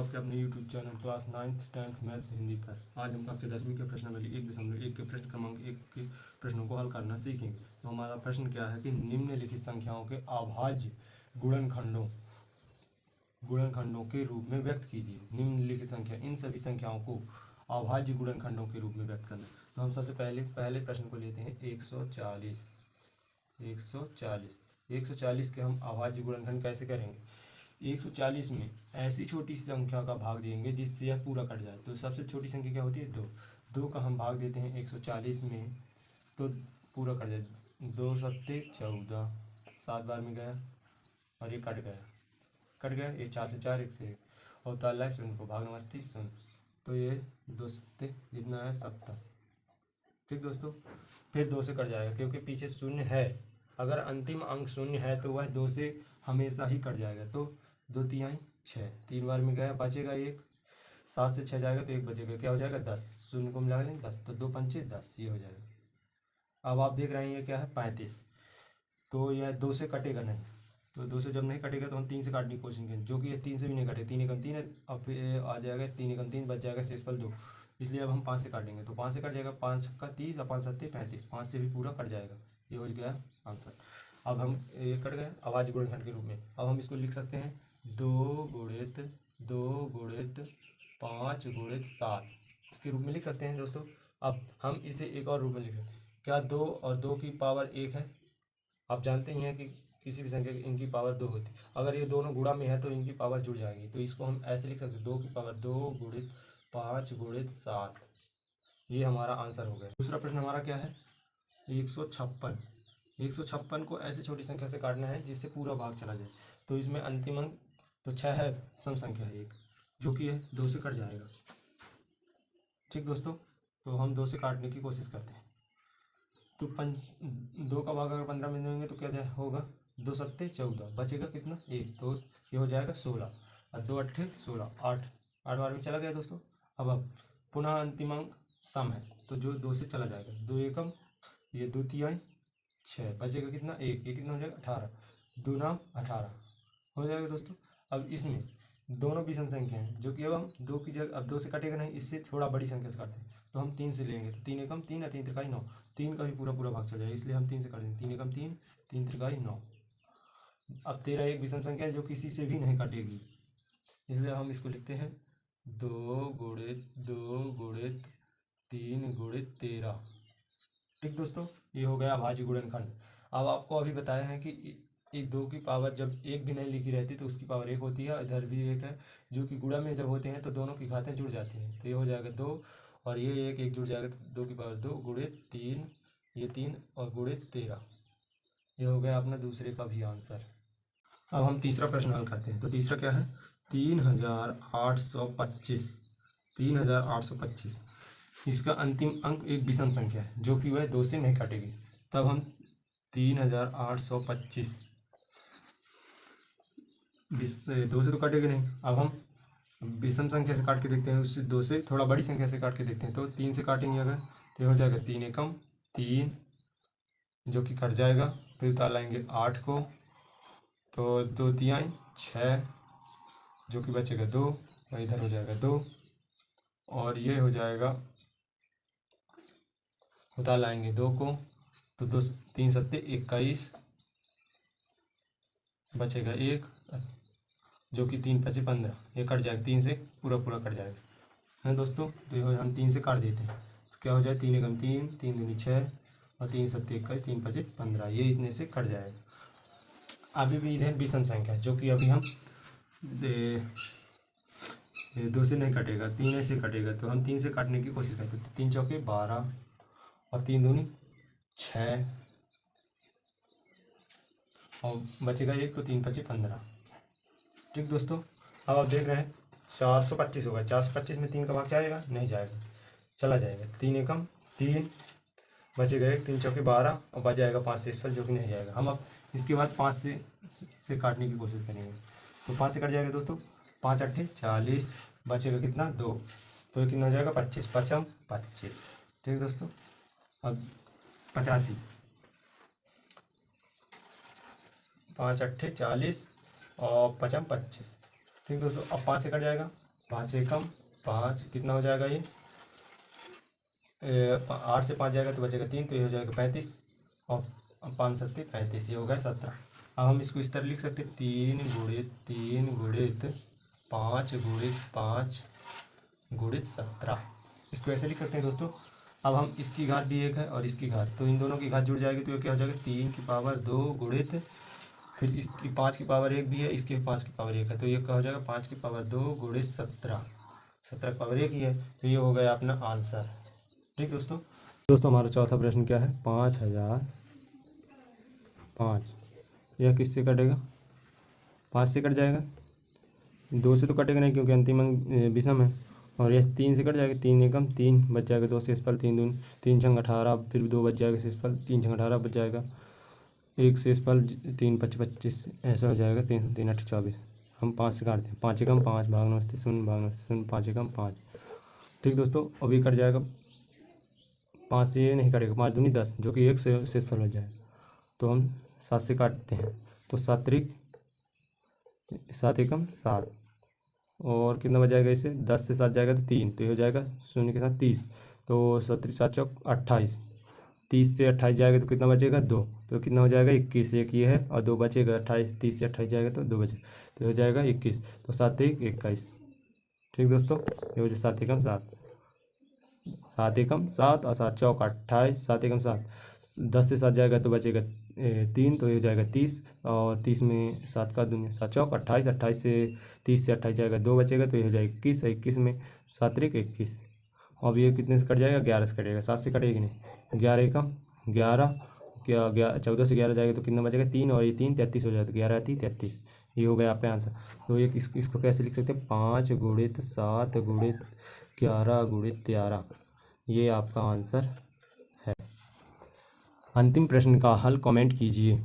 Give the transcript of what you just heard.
आपके अपने YouTube channel class 9th 10th maths Hindi पर। आज हम कक्षा 10वीं के प्रश्नावली 1.1 के प्रश्न क्रमांक 1 के प्रश्नों को हल करना सीखेंगे। तो हमारा प्रश्न क्या है कि निम्नलिखित संख्याओं के अभाज्य गुणनखंडों के रूप में व्यक्त कीजिए। निम्नलिखित संख्या, इन सभी संख्याओं को अभाज्य गुणनखंडों के रूप में व्यक्त करना। तो हम सबसे पहले प्रश्न को लेते हैं 140। 140 के हम अभाज्य गुणनखंड कैसे करेंगे? 140 में ऐसी छोटी सी संख्या का भाग देंगे जिससे यह पूरा कट जाए। तो सबसे छोटी संख्या क्या होती है? 2 का हम भाग देते हैं 140 में तो पूरा कट जाए। 2 सत्ते 14, 7 बार में गया और ये कट गया। ये 4 से 4, 1 से 1 और ताला है शून्य को भाग नमस्ते शून्य। तो ये 2 सत्ते जितना है 70। ठीक दोस्तों, फिर 2 से कट जाएगा क्योंकि पीछे शून्य है। अगर अंतिम अंक शून्य है तो वह 2 से हमेशा ही कट जाएगा। तो 2 तिहाई 6, 3 बार में गया, बचेगा 1। 7 से 6 जाएगा तो 1 बचेगा, क्या हो जाएगा? 10। शून्य को मिला लेंगे 10, तो 2 पंचे 10, ये हो जाएगा। अब आप देख रहे हैं ये क्या है? 35। तो यह 2 से कटेगा नहीं। तो 2 से जब नहीं कटेगा तो हम 3 से काटने की कोशिश करेंगे, जो कि ये 3 से भी नहीं कटे। 3 एकम 3 है, अब फिर आ जाएगा 3 एकम 3, बच जाएगा शेषफल 2। इसलिए अब हम 5 से काटेंगे तो 5 से कट जाएगा। 5 का 30 और 5 सत्ते 35, 5 से भी पूरा कट जाएगा। ये हो गया आंसर। अब हम ये कट गए अभाज्य गुणनखंड के रूप में। अब हम इसको लिख सकते हैं 2 गुणित 5 गुणित 7 इसके रूप में लिख सकते हैं दोस्तों। अब हम इसे एक और रूप में लिख सकते हैं। क्या 2 और 2 की पावर 1 है? आप जानते ही हैं कि किसी भी संख्या की इनकी पावर 2 होती है। अगर ये दोनों गुणा में है तो इनकी पावर जुड़ जाएगी। तो इसको हम ऐसे लिख सकते हैं 2 की पावर 2 गुणित 5 गुणित 7। ये हमारा आंसर हो गया। दूसरा प्रश्न हमारा क्या है? 156। 156 को ऐसे छोटी संख्या से काटना है जिससे पूरा भाग चला जाए। तो इसमें अंतिम अंक तो 6 है, सम संख्या है 1, जो कि है 2 से कट जाएगा। ठीक दोस्तों, तो हम 2 से काटने की कोशिश करते हैं। तो 2 का भाग अगर 15 में देंगे तो क्या होगा? 2 सत्ते 14, बचेगा कितना? 1। तो ये हो जाएगा 16 और 2 अट्ठे 16, 8 बार में चला गया दोस्तों। अब पुनः अंतिम अंक सम है तो जो 2 से चला जाएगा। 2 एकम, ये 2 तिहाई 6, बचेगा कितना? 1। ये कितना हो जाएगा? 18। 2 नाम 18 हो जाएगा दोस्तों। अब इसमें दोनों विषम संख्या हैं, जो कि अब हम 2 की जगह, अब 2 से कटेगा नहीं, इससे थोड़ा बड़ी संख्या से काटते हैं। तो हम 3 से लेंगे तो 3 एकम 3 और 3 त्रिकाई 9, 3 का भी पूरा भाग चल जाएगा, इसलिए हम 3 से काटेंगे। 3 एकम 3, 3 त्रिकाई 9। अब 13 एक विषम संख्या है जो किसी से भी नहीं कटेगी, इसलिए हम इसको लिखते हैं 2 गुणित 3 गुणित 13। ठीक दोस्तों, ये हो गया अभाज्य गुणनखंड। अब आपको अभी बताया है कि 2 की पावर जब 1 भी नहीं लिखी रहती तो उसकी पावर 1 होती है। इधर भी 1 है, जो कि गुणा में जब होते हैं तो दोनों की घातें जुड़ जाती हैं। तो ये हो जाएगा 2 और ये 1 जुड़ जाएगा, 2 की पावर 2 गुणित 3, ये 3 और गुणित 13। ये हो गया अपना दूसरे का भी आंसर। अब हम तीसरा प्रश्न हल करते हैं। तो तीसरा क्या है? 3825। 3825 इसका अंतिम अंक एक विषम संख्या है जो कि वह 2 से नहीं काटेगी। तब हम 3825 2 से तो काटेगी नहीं। अब हम विषम संख्या से काट के देखते हैं, उससे 2 से थोड़ा बड़ी संख्या से काट के देखते हैं। तो 3 से काटेंगे अगर तो हो जाएगा 3 एकम 3, जो कि कट जाएगा। फिर उतार लाएंगे 8 को, तो 2 तिहाई 6, जो कि बचेगा 2 और इधर हो जाएगा 2 और ये हो जाएगा, उतार लाएंगे 2 को, तो 2 3 सत्ते 21, बचेगा 1, जो कि 3 पचे 15, ये कट जाएगा। 3 से पूरा कट जाएगा है दोस्तों। तो ये हम 3 से काट देते हैं तो क्या हो जाए? 3 एकम 3, 3 दूनी 6 और 3 सत्ते 21, 3 पचे 15, ये इतने से कट जाएगा। अभी भी इधर विषम संख्या जो कि अभी हम 2 से नहीं कटेगा, 3 से कटेगा। तो हम 3 से काटने की कोशिश करते हैं। 3 चौके 12 और 3 दूनी 6 और बचेगा 1, तो 3 पचे 15। ठीक दोस्तों, अब आप देख रहे हैं 425 होगा। 425 में 3 का भाग जाएगा? नहीं जाएगा, चला जाएगा। 3 एकम 3, बचेगा 1, 3 चौके 12 और बच जाएगा 5 शेषफल, जो कि नहीं जाएगा। हम अब इसके बाद 5 से काटने की कोशिश करेंगे। तो 5 से कट जाएगा दोस्तों। 5 अट्ठे 40, बचेगा कितना? 2, तो कितना हो जाएगा? 25, 5 25। ठीक दोस्तों, अब 85, 5 अट्ठे 40 और 5 25। ठीक दोस्तों, अब 5 से कट जाएगा 5 एकम 5, कितना हो जाएगा ये 8 से 5 जाएगा तो बचेगा 3, तो ये हो जाएगा 35 और 5 सत्ते 35, ये हो गया 17। अब हम इसको इस तरह लिख सकते हैं 3 गुणित 5 गुणित 5 गुणित 17। इसको ऐसे लिख सकते हैं दोस्तों। अब हम इसकी घात भी 1 है और इसकी घात, तो इन दोनों की घात जुड़ जाएगी तो ये क्या हो जाएगा 3 की पावर 2 गुणित, फिर इसकी 5 की पावर 1 भी है, इसकी 5 की पावर 1 है, तो ये क्या हो जाएगा 5 की पावर 2 गुणित 17, 17 की पावर 1 ही है, तो ये हो गया अपना आंसर। ठीक दोस्तों हमारा चौथा प्रश्न क्या है, 5005, यह किससे कटेगा, 5 से कट जाएगा, 2 से तो कटेगा नहीं क्योंकि अंतिम अंक विषम है, और यह 3 से कट जाएगा, 3 एकम 3 बच जाएगा, 2 शेषफल 3 दून 3 छंग 18, फिर 2 बच जाएगा शेषफल, 3 छंग 18 बच जाएगा, 1 शेषफल 3 5 25, ऐसा हो जाएगा 3 3 8 24। हम 5 से काटते हैं, 5 एकम 5 भाग नमस्ते शून्य भाग नमस्ते शून्य, 5 एकम 5। ठीक दोस्तों, अभी कट जाएगा, 5 से ये नहीं कटेगा, 5 दूनी 10, जो कि 1 से शेषफल बच जाएगा, तो हम 7 से काटते हैं, तो 7 त्रिक 7 एकम 7, और कितना बच जाएगा इससे, 10 से 7 जाएगा तो 3, तो ये हो जाएगा शून्य के साथ 30, तो 7 7 चौक 28, 30 से 28 जाएगा तो कितना बचेगा 2, तो कितना हो जाएगा 21, एक ये है और 2 बचेगा, 28 30 से 28 जाएगा तो 2 बचेगा, तो हो जाएगा 21, तो 7 1 21। ठीक दोस्तों, ये हो जाए 7 एकम 7, 7 एकम 7 और 7 चौक 28, 7 एकम 7, 10 से 7 जाएगा तो बचेगा 3, तो ये हो जाएगा 30, और 30 में 7 का दूनी 7 चौक 28, 28 से 30 से 28 जाएगा 2 बचेगा, तो ये हो जाएगा 21, 21 में 7 त्रिक 21। अब ये कितने से कट जाएगा, 11 से कटेगा, 7 से कटेगी नहीं, 11 एकम 11, क्या 14 से 11 जाएगा तो कितना बचेगा 3, और ये 3 33 हो जाएगा, तो 11 3 33, ये हो गया आपका आंसर। तो ये इसको कैसे लिख सकते हैं, 5 गुणित 7 गुणित 11 गुणित 13, ये आपका आंसर है। अंतिम प्रश्न का हल कमेंट कीजिए।